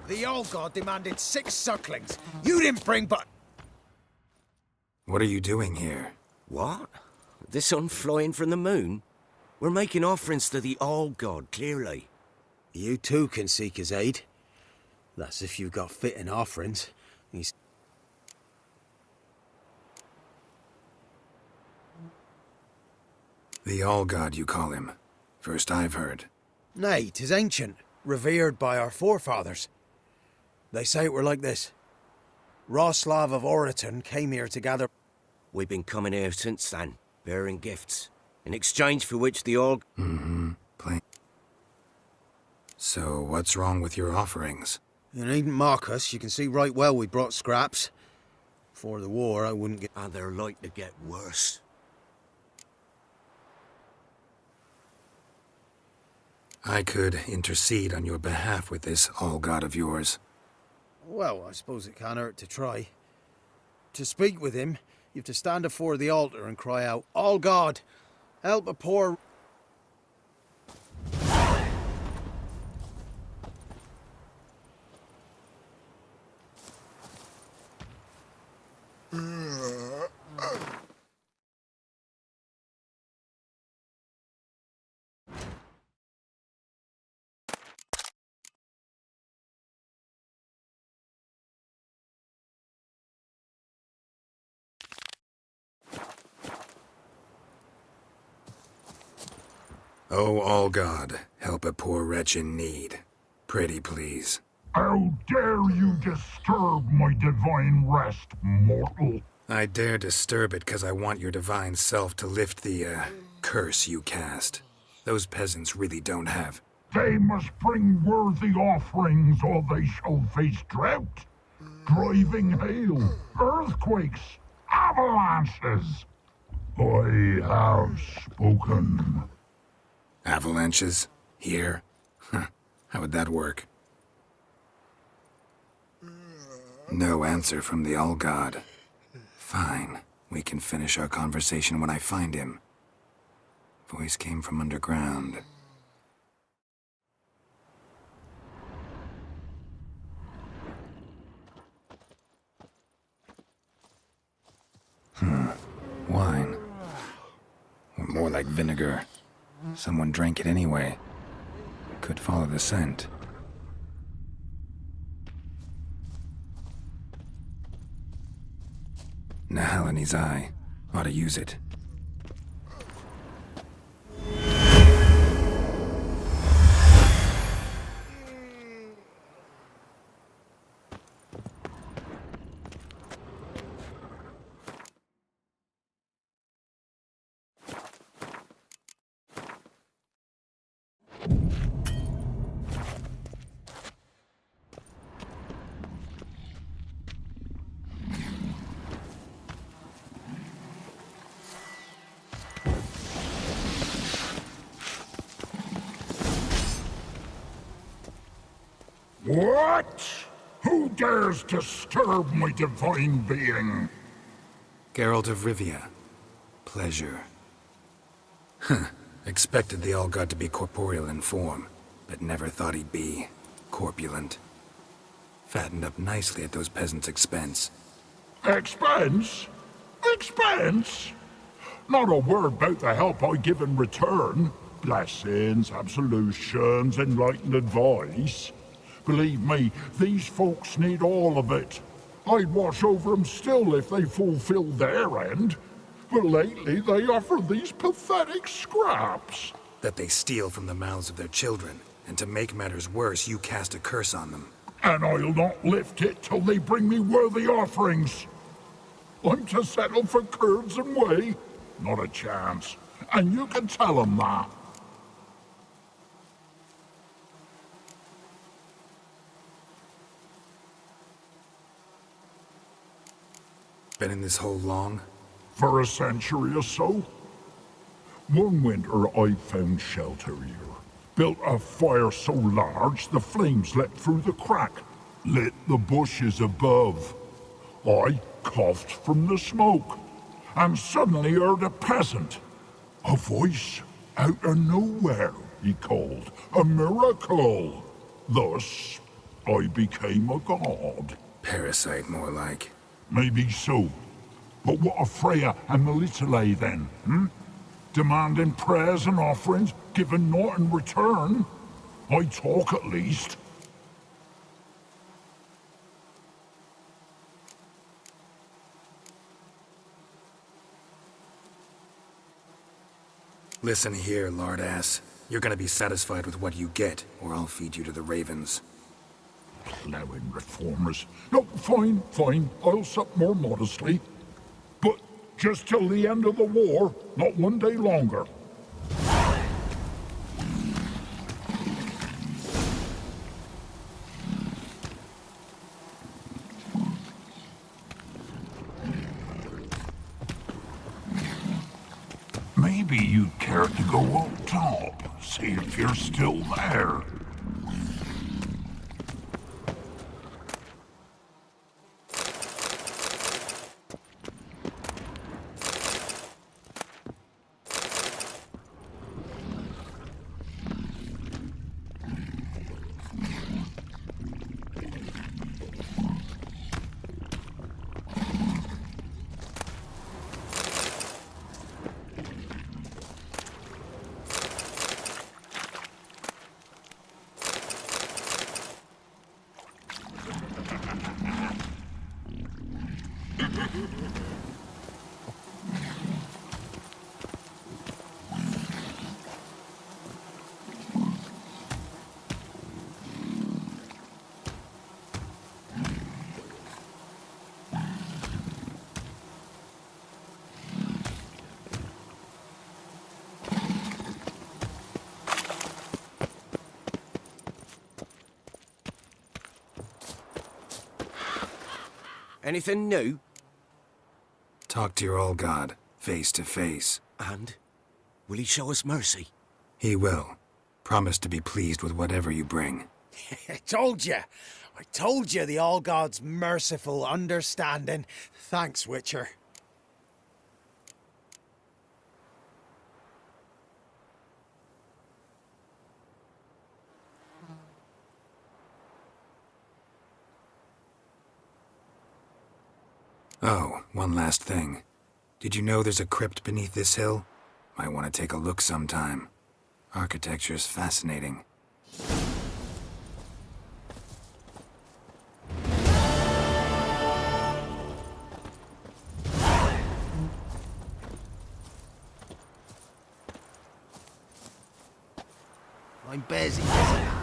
The old god demanded 6 sucklings. You didn't bring but... What are you doing here? What? The sun flying from the moon? We're making offerings to the old god, clearly. You too can seek his aid. That's if you've got fitting offerings. He's... The All-God, you call him. First I've heard. Nay, 'tis ancient, revered by our forefathers. They say it were like this. Roslav of Oriton came here to gather... We've been coming here since then, bearing gifts, in exchange for which the old... Plain. So, what's wrong with your offerings? You needn't mock us. You can see right well we brought scraps. Before the war, I wouldn't get... And they're like to get worse. I could intercede on your behalf with this All-God of yours. Well, I suppose it can't hurt to try. To speak with him, you have to stand before the altar and cry out, "All God, help a poor..." Oh, All-God, help a poor wretch in need. Pretty please. How dare you disturb my divine rest, mortal? I dare disturb it because I want your divine self to lift the, curse you cast. Those peasants really don't have. They must bring worthy offerings or they shall face drought, driving hail, earthquakes, avalanches. I have spoken. Avalanches? Here? How would that work? No answer from the All-God. Fine. We can finish our conversation when I find him. Voice came from underground. Wine. Or more like vinegar. Someone drank it anyway. Could follow the scent. Nahalani's eye. Ought to use it. What? Who dares disturb my divine being? Geralt of Rivia. Pleasure. Expected the All-God to be corporeal in form, but never thought he'd be corpulent. Fattened up nicely at those peasants' expense. Expense? Expense? Not a word about the help I give in return. Blessings, absolutions, enlightened advice. Believe me, these folks need all of it. I'd watch over them still if they fulfilled their end. But lately they offer these pathetic scraps. That they steal from the mouths of their children, and to make matters worse, you cast a curse on them. And I'll not lift it till they bring me worthy offerings. I'm to settle for curds and whey? Not a chance. And you can tell them that. Been in this hole long? For a century or so. One winter I found shelter here. Built a fire so large the flames leapt through the crack, lit the bushes above. I coughed from the smoke, and suddenly heard a peasant. A voice out of nowhere, he called. A miracle. Thus, I became a god. Parasite, more like. Maybe so. But what of Freya and Melitele then, Demanding prayers and offerings, giving naught in return? I talk at least. Listen here, lard ass. You're gonna be satisfied with what you get, or I'll feed you to the ravens. Ploughing reformers. No, fine, fine. I'll sup more modestly. But just till the end of the war, not one day longer. Maybe you'd care to go up top, see if you're still there. Anything new? Talk to your old god, face to face. And? Will he show us mercy? He will. Promise to be pleased with whatever you bring. I told you. I told you the All-God's merciful, understanding. Thanks, Witcher. Oh, one last thing. Did you know there's a crypt beneath this hill? Might want to take a look sometime. Architecture's fascinating. I'm busy, busy.